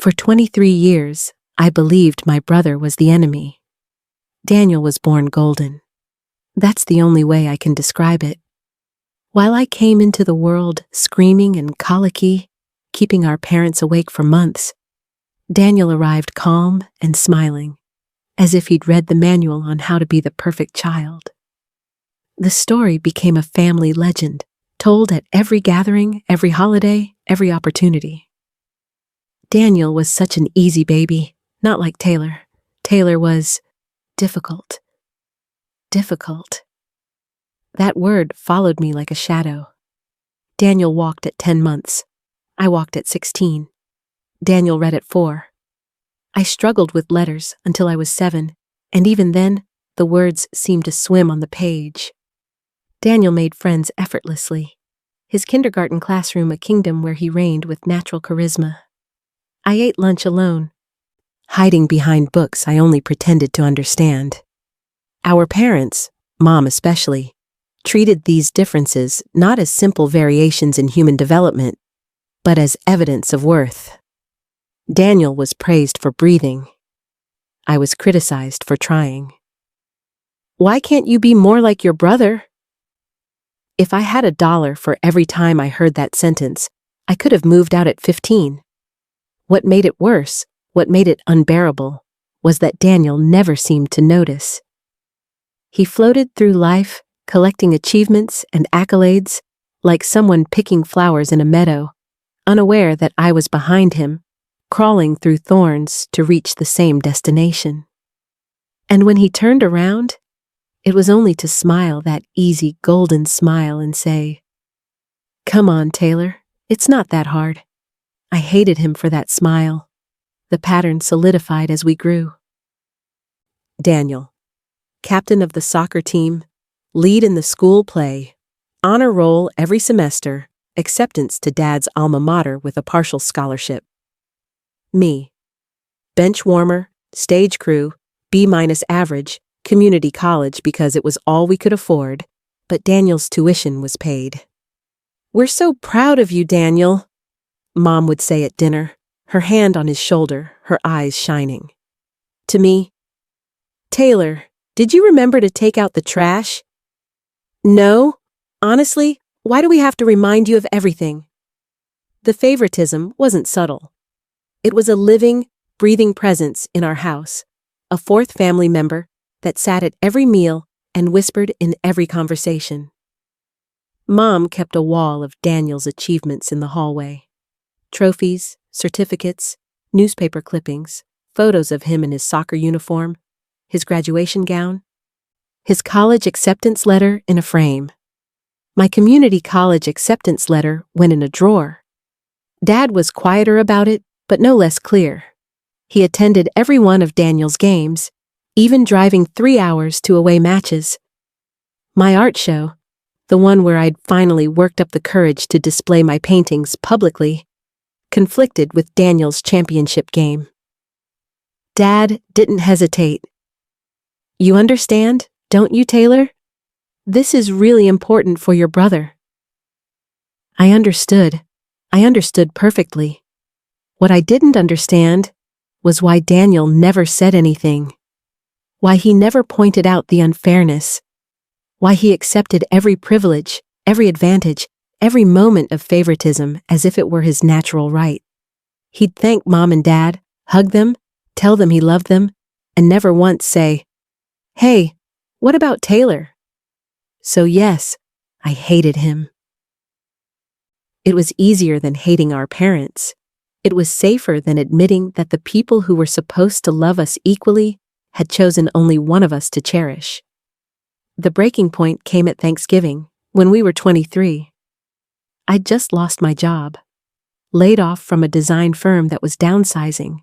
For 23 years, I believed my brother was the enemy. Daniel was born golden. That's the only way I can describe it. While I came into the world screaming and colicky, keeping our parents awake for months, Daniel arrived calm and smiling, as if he'd read the manual on how to be the perfect child. The story became a family legend, told at every gathering, every holiday, every opportunity. Daniel was such an easy baby, not like Taylor. Taylor was difficult. Difficult. That word followed me like a shadow. Daniel walked at 10 months. I walked at 16. Daniel read at 4. I struggled with letters until I was 7, and even then, the words seemed to swim on the page. Daniel made friends effortlessly. His kindergarten classroom a kingdom where he reigned with natural charisma. I ate lunch alone, hiding behind books I only pretended to understand. Our parents, Mom especially, treated these differences not as simple variations in human development, but as evidence of worth. Daniel was praised for breathing. I was criticized for trying. Why can't you be more like your brother? If I had $1 for every time I heard that sentence, I could have moved out at 15. What made it worse, what made it unbearable, was that Daniel never seemed to notice. He floated through life, collecting achievements and accolades, like someone picking flowers in a meadow, unaware that I was behind him, crawling through thorns to reach the same destination. And when he turned around, it was only to smile that easy golden smile and say, "Come on, Taylor, it's not that hard." I hated him for that smile. The pattern solidified as we grew. Daniel, captain of the soccer team, lead in the school play, honor roll every semester, acceptance to Dad's alma mater with a partial scholarship. Me, bench warmer, stage crew, B- average, community college because it was all we could afford, but Daniel's tuition was paid. "We're so proud of you, Daniel," Mom would say at dinner, her hand on his shoulder, her eyes shining. To me, "Taylor, did you remember to take out the trash?" "No. Honestly, why do we have to remind you of everything?" The favoritism wasn't subtle. It was a living, breathing presence in our house, a fourth family member that sat at every meal and whispered in every conversation. Mom kept a wall of Daniel's achievements in the hallway. Trophies, certificates, newspaper clippings, photos of him in his soccer uniform, his graduation gown, his college acceptance letter in a frame. My community college acceptance letter went in a drawer. Dad was quieter about it, but no less clear. He attended every one of Daniel's games, even driving 3 hours to away matches. My art show, the one where I'd finally worked up the courage to display my paintings publicly, conflicted with Daniel's championship game. Dad didn't hesitate. "You understand, don't you, Taylor? This is really important for your brother." I understood. I understood perfectly. What I didn't understand was why Daniel never said anything, why he never pointed out the unfairness, why he accepted every privilege, every advantage, every moment of favoritism as if it were his natural right. He'd thank Mom and Dad, hug them, tell them he loved them, and never once say, "Hey, what about Taylor?" So yes, I hated him. It was easier than hating our parents. It was safer than admitting that the people who were supposed to love us equally had chosen only one of us to cherish. The breaking point came at Thanksgiving, when we were 23. I'd just lost my job, laid off from a design firm that was downsizing.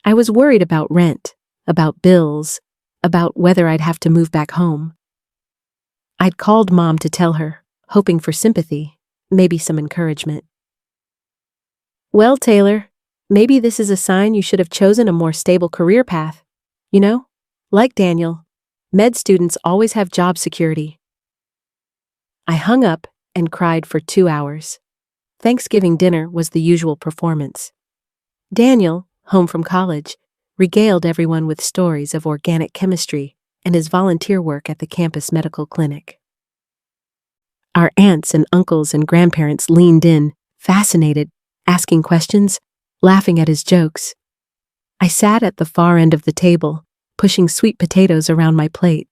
I was worried about rent, about bills, about whether I'd have to move back home. I'd called Mom to tell her, hoping for sympathy, maybe some encouragement. "Well, Taylor, maybe this is a sign you should have chosen a more stable career path. You know, like Daniel, med students always have job security." I hung up and cried for 2 hours. Thanksgiving dinner was the usual performance. Daniel, home from college, regaled everyone with stories of organic chemistry and his volunteer work at the campus medical clinic. Our aunts and uncles and grandparents leaned in, fascinated, asking questions, laughing at his jokes. I sat at the far end of the table, pushing sweet potatoes around my plate.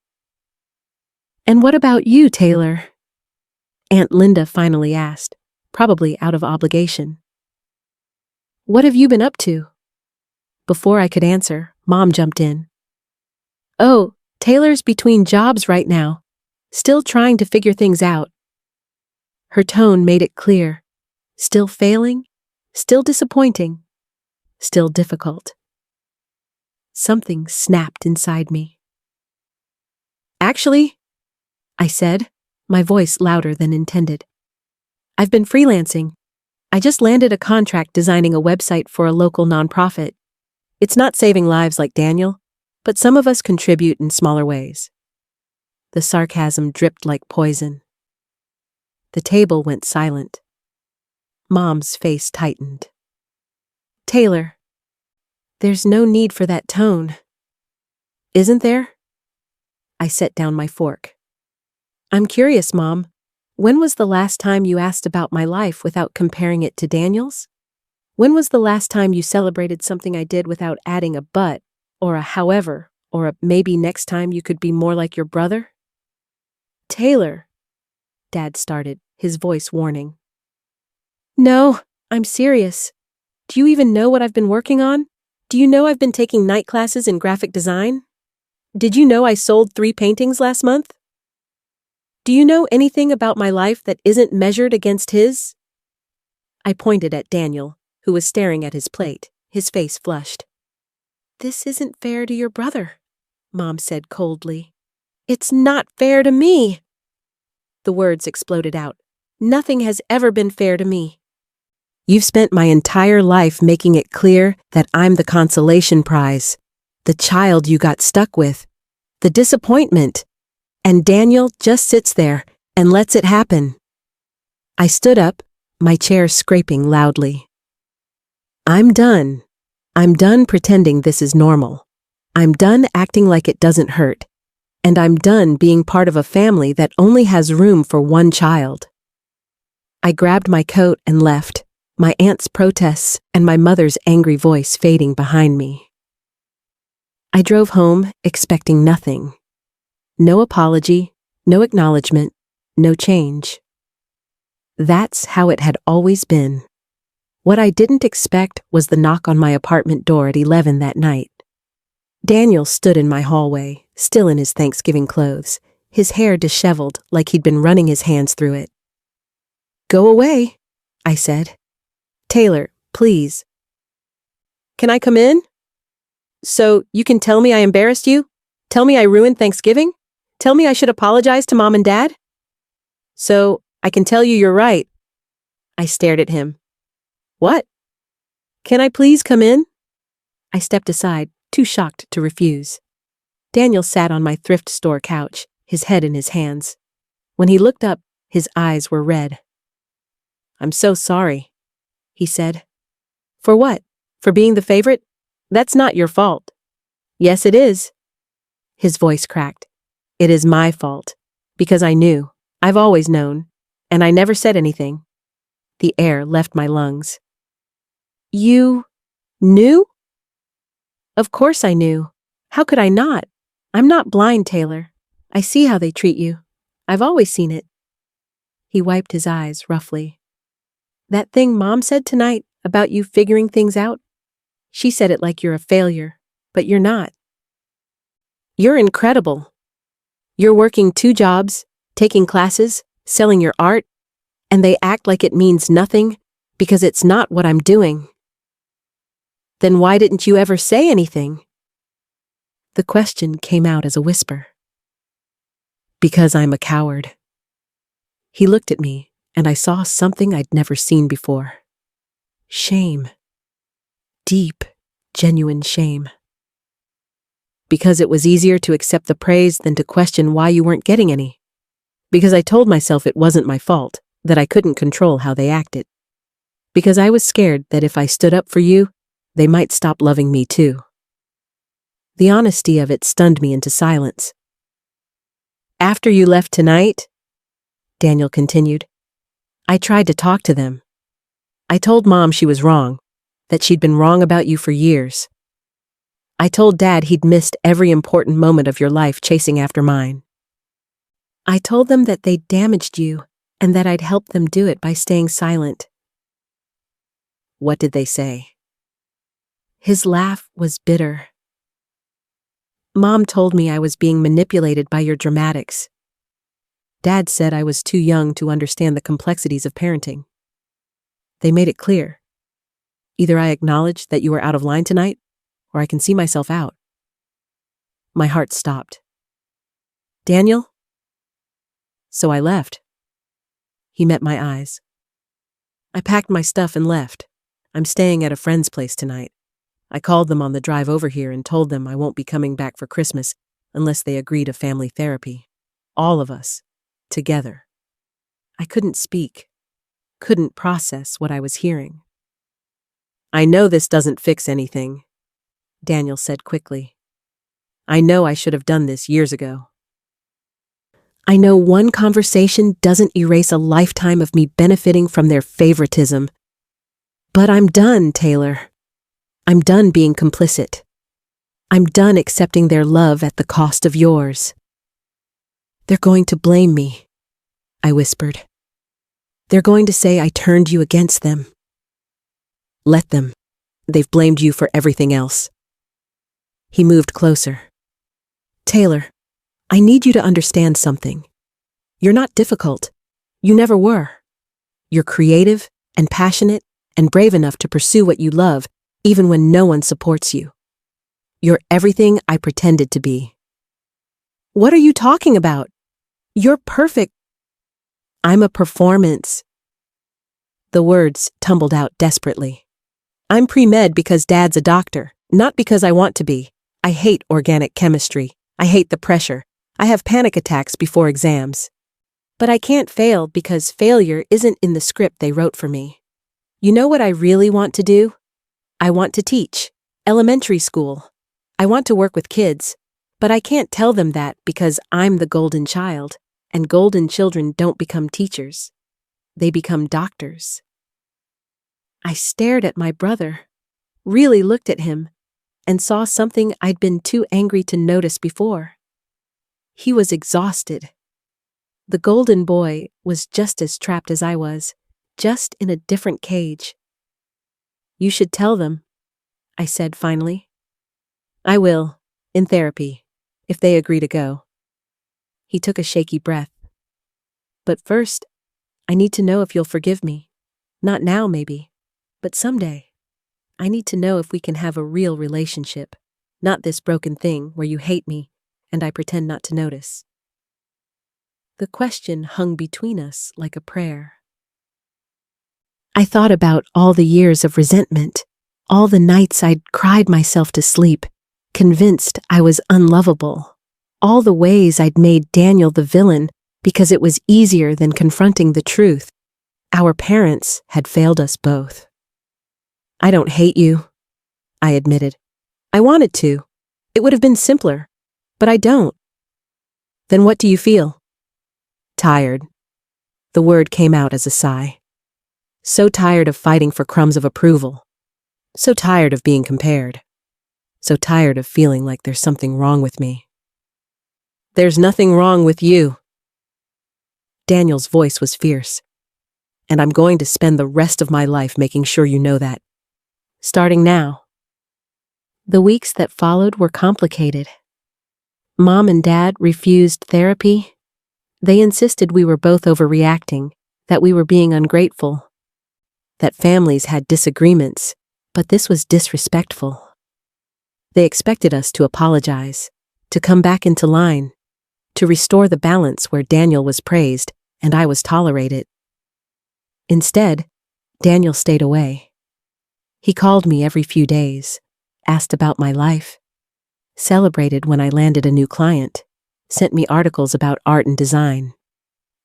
"And what about you, Taylor?" Aunt Linda finally asked, probably out of obligation. "What have you been up to?" Before I could answer, Mom jumped in. "Oh, Taylor's between jobs right now, still trying to figure things out." Her tone made it clear. Still failing, still disappointing, still difficult. Something snapped inside me. "Actually," I said, my voice louder than intended, "I've been freelancing. I just landed a contract designing a website for a local nonprofit. It's not saving lives like Daniel, but some of us contribute in smaller ways." The sarcasm dripped like poison. The table went silent. Mom's face tightened. "Taylor, there's no need for that tone." "Isn't there?" I set down my fork. "I'm curious, Mom. When was the last time you asked about my life without comparing it to Daniel's? When was the last time you celebrated something I did without adding a but, or a however, or a maybe next time you could be more like your brother?" "Taylor," Dad started, his voice warning. "No, I'm serious. Do you even know what I've been working on? Do you know I've been taking night classes in graphic design? Did you know I sold 3 paintings last month? Do you know anything about my life that isn't measured against his?" I pointed at Daniel, who was staring at his plate, his face flushed. "This isn't fair to your brother," Mom said coldly. "It's not fair to me." The words exploded out. "Nothing has ever been fair to me. You've spent my entire life making it clear that I'm the consolation prize, the child you got stuck with, the disappointment. And Daniel just sits there and lets it happen." I stood up, my chair scraping loudly. I'm done. I'm done pretending this is normal. I'm done acting like it doesn't hurt. And I'm done being part of a family that only has room for one child. I grabbed my coat and left, my aunt's protests and my mother's angry voice fading behind me. I drove home expecting nothing. No apology, no acknowledgement, no change. That's how it had always been. What I didn't expect was the knock on my apartment door at 11 that night. Daniel stood in my hallway, still in his Thanksgiving clothes, his hair disheveled like he'd been running his hands through it. "Go away," I said. "Taylor, please." "Can I come in? So you can tell me I embarrassed you? Tell me I ruined Thanksgiving? Tell me I should apologize to Mom and Dad? So I can tell you you're right." I stared at him. "What? Can I please come in?" I stepped aside, too shocked to refuse. Daniel sat on my thrift store couch, his head in his hands. When he looked up, his eyes were red. "I'm so sorry," he said. "For what? For being the favorite? That's not your fault." "Yes, it is." His voice cracked. "It is my fault. Because I knew. I've always known. And I never said anything." The air left my lungs. "You knew?" "Of course I knew. How could I not? I'm not blind, Taylor. I see how they treat you. I've always seen it." He wiped his eyes roughly. "That thing Mom said tonight about you figuring things out? She said it like you're a failure, but you're not. You're incredible. You're working 2 jobs, taking classes, selling your art, and they act like it means nothing because it's not what I'm doing. Then why didn't you ever say anything?" The question came out as a whisper. "Because I'm a coward." He looked at me, and I saw something I'd never seen before. Shame. Deep, genuine shame. Because it was easier to accept the praise than to question why you weren't getting any. Because I told myself it wasn't my fault, that I couldn't control how they acted. Because I was scared that if I stood up for you, they might stop loving me too. The honesty of it stunned me into silence. After you left tonight, Daniel continued, I tried to talk to them. I told Mom she was wrong, that she'd been wrong about you for years. I told Dad he'd missed every important moment of your life chasing after mine. I told them that they'd damaged you and that I'd help them do it by staying silent. What did they say? His laugh was bitter. Mom told me I was being manipulated by your dramatics. Dad said I was too young to understand the complexities of parenting. They made it clear. Either I acknowledge that you were out of line tonight, or I can see myself out. My heart stopped. Daniel? So I left. He met my eyes. I packed my stuff and left. I'm staying at a friend's place tonight. I called them on the drive over here and told them I won't be coming back for Christmas unless they agree to family therapy. All of us. Together. I couldn't speak. Couldn't process what I was hearing. I know this doesn't fix anything, Daniel said quickly. I know I should have done this years ago. I know one conversation doesn't erase a lifetime of me benefiting from their favoritism. But I'm done, Taylor. I'm done being complicit. I'm done accepting their love at the cost of yours. They're going to blame me, I whispered. They're going to say I turned you against them. Let them. They've blamed you for everything else. He moved closer. Taylor, I need you to understand something. You're not difficult. You never were. You're creative and passionate and brave enough to pursue what you love, even when no one supports you. You're everything I pretended to be. What are you talking about? You're perfect. I'm a performance. The words tumbled out desperately. I'm pre-med because Dad's a doctor, not because I want to be. I hate organic chemistry. I hate the pressure. I have panic attacks before exams. But I can't fail because failure isn't in the script they wrote for me. You know what I really want to do? I want to teach. Elementary school. I want to work with kids. But I can't tell them that because I'm the golden child, and golden children don't become teachers. They become doctors. I stared at my brother, really looked at him, and saw something I'd been too angry to notice before. He was exhausted. The golden boy was just as trapped as I was, just in a different cage. You should tell them, I said finally. I will, in therapy, if they agree to go. He took a shaky breath. But first, I need to know if you'll forgive me. Not now, maybe, but someday. I need to know if we can have a real relationship, not this broken thing where you hate me and I pretend not to notice. The question hung between us like a prayer. I thought about all the years of resentment, all the nights I'd cried myself to sleep, convinced I was unlovable, all the ways I'd made Daniel the villain because it was easier than confronting the truth. Our parents had failed us both. I don't hate you, I admitted. I wanted to. It would have been simpler, but I don't. Then what do you feel? Tired. The word came out as a sigh. So tired of fighting for crumbs of approval. So tired of being compared. So tired of feeling like there's something wrong with me. There's nothing wrong with you. Daniel's voice was fierce. And I'm going to spend the rest of my life making sure you know that. Starting now. The weeks that followed were complicated. Mom and Dad refused therapy. They insisted we were both overreacting, that we were being ungrateful, that families had disagreements, but this was disrespectful. They expected us to apologize, to come back into line, to restore the balance where Daniel was praised and I was tolerated. Instead, Daniel stayed away. He called me every few days, asked about my life, celebrated when I landed a new client, sent me articles about art and design,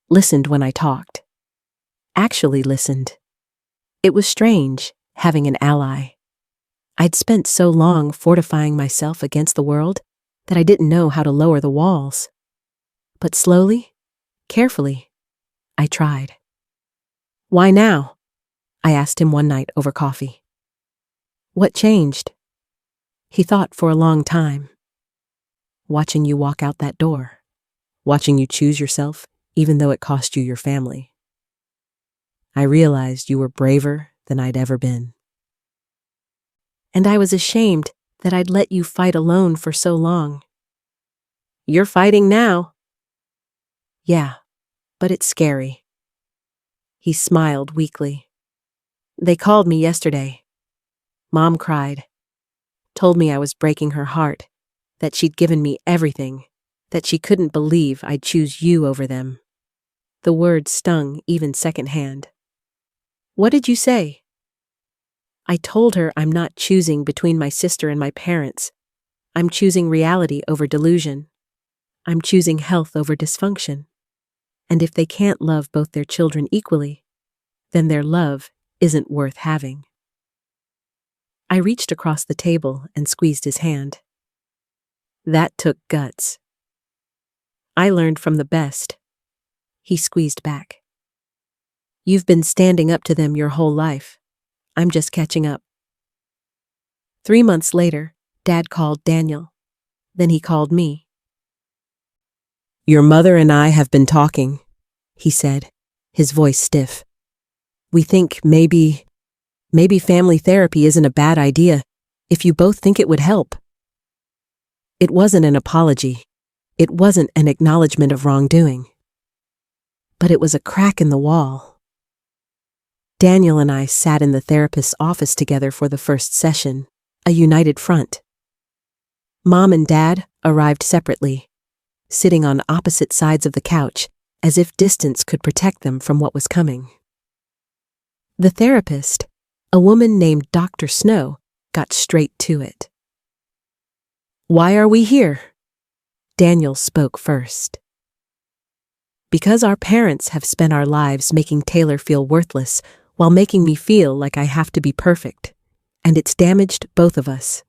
listened when I talked. Actually listened. It was strange, having an ally. I'd spent so long fortifying myself against the world that I didn't know how to lower the walls. But slowly, carefully, I tried. "Why now?" I asked him one night over coffee. "What changed?" He thought for a long time. "Watching you walk out that door. Watching you choose yourself, even though it cost you your family. I realized you were braver than I'd ever been. And I was ashamed that I'd let you fight alone for so long." "You're fighting now." "Yeah, but it's scary." He smiled weakly. "They called me yesterday. Mom cried. Told me I was breaking her heart, that she'd given me everything, that she couldn't believe I'd choose you over them." The words stung even secondhand. "What did you say?" "I told her I'm not choosing between my sister and my parents. I'm choosing reality over delusion. I'm choosing health over dysfunction. And if they can't love both their children equally, then their love isn't worth having." I reached across the table and squeezed his hand. "That took guts." "I learned from the best." He squeezed back. "You've been standing up to them your whole life. I'm just catching up." 3 months later, Dad called Daniel. Then he called me. "Your mother and I have been talking," he said, his voice stiff. "We think maybe family therapy isn't a bad idea if you both think it would help." It wasn't an apology. It wasn't an acknowledgement of wrongdoing. But it was a crack in the wall. Daniel and I sat in the therapist's office together for the first session, a united front. Mom and Dad arrived separately, sitting on opposite sides of the couch, as if distance could protect them from what was coming. The therapist, a woman named Dr. Snow, got straight to it. "Why are we here?" Daniel spoke first. "Because our parents have spent our lives making Taylor feel worthless while making me feel like I have to be perfect, and it's damaged both of us."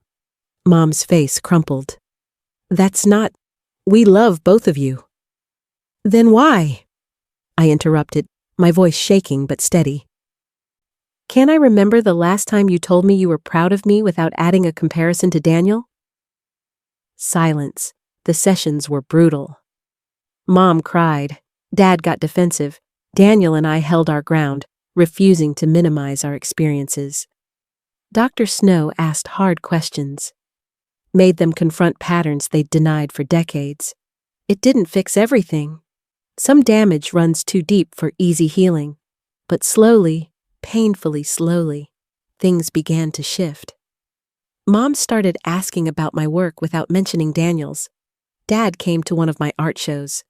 Mom's face crumpled. "That's not... We love both of you." "Then why?" I interrupted, my voice shaking but steady. "Can I remember the last time you told me you were proud of me without adding a comparison to Daniel?" Silence. The sessions were brutal. Mom cried. Dad got defensive. Daniel and I held our ground, refusing to minimize our experiences. Dr. Snow asked hard questions, made them confront patterns they'd denied for decades. It didn't fix everything. Some damage runs too deep for easy healing. But slowly, painfully slowly, things began to shift. Mom started asking about my work without mentioning Daniel's. Dad came to one of my art shows.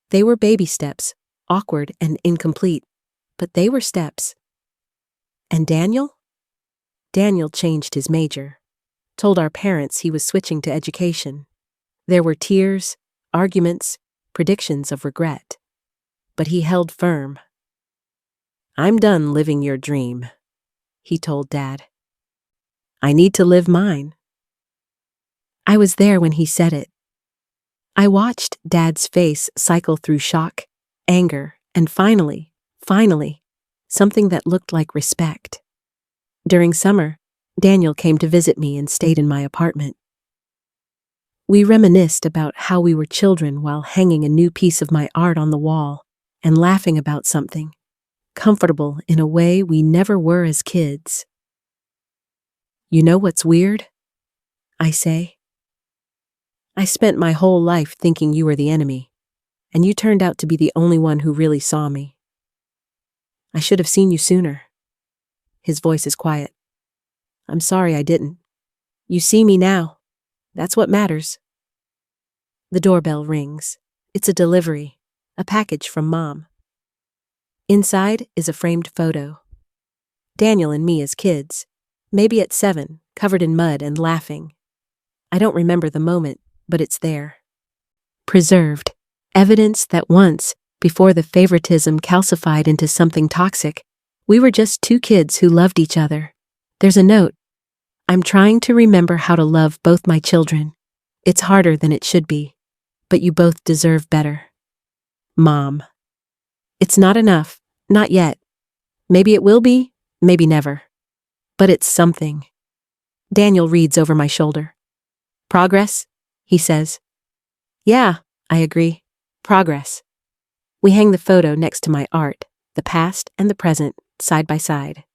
They were baby steps, awkward and incomplete, but they were steps. And Daniel? Daniel changed his major, told our parents he was switching to education. There were tears, arguments, predictions of regret. But he held firm. "I'm done living your dream," he told Dad. "I need to live mine." I was there when he said it. I watched Dad's face cycle through shock, anger, and finally, something that looked like respect. During summer, Daniel came to visit me and stayed in my apartment. We reminisced about how we were children while hanging a new piece of my art on the wall and laughing about something, comfortable in a way we never were as kids. "You know what's weird?" I say. "I spent my whole life thinking you were the enemy, and you turned out to be the only one who really saw me. I should have seen you sooner." His voice is quiet. "I'm sorry I didn't. You see me now. That's what matters." The doorbell rings. It's a delivery, a package from Mom. Inside is a framed photo. Daniel and me as kids, maybe at 7, covered in mud and laughing. I don't remember the moment, but it's there. Preserved, evidence that once, before the favoritism calcified into something toxic, we were just two kids who loved each other. There's a note. I'm trying to remember how to love both my children. It's harder than it should be, but you both deserve better. Mom. It's not enough, not yet. Maybe it will be, maybe never. But it's something. Daniel reads over my shoulder. Progress? He says. Yeah, I agree. Progress. We hang the photo next to my art, the past and the present, side by side.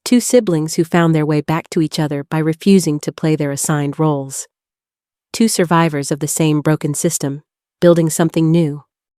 Two siblings who found their way back to each other by refusing to play their assigned roles. Two survivors of the same broken system, building something new.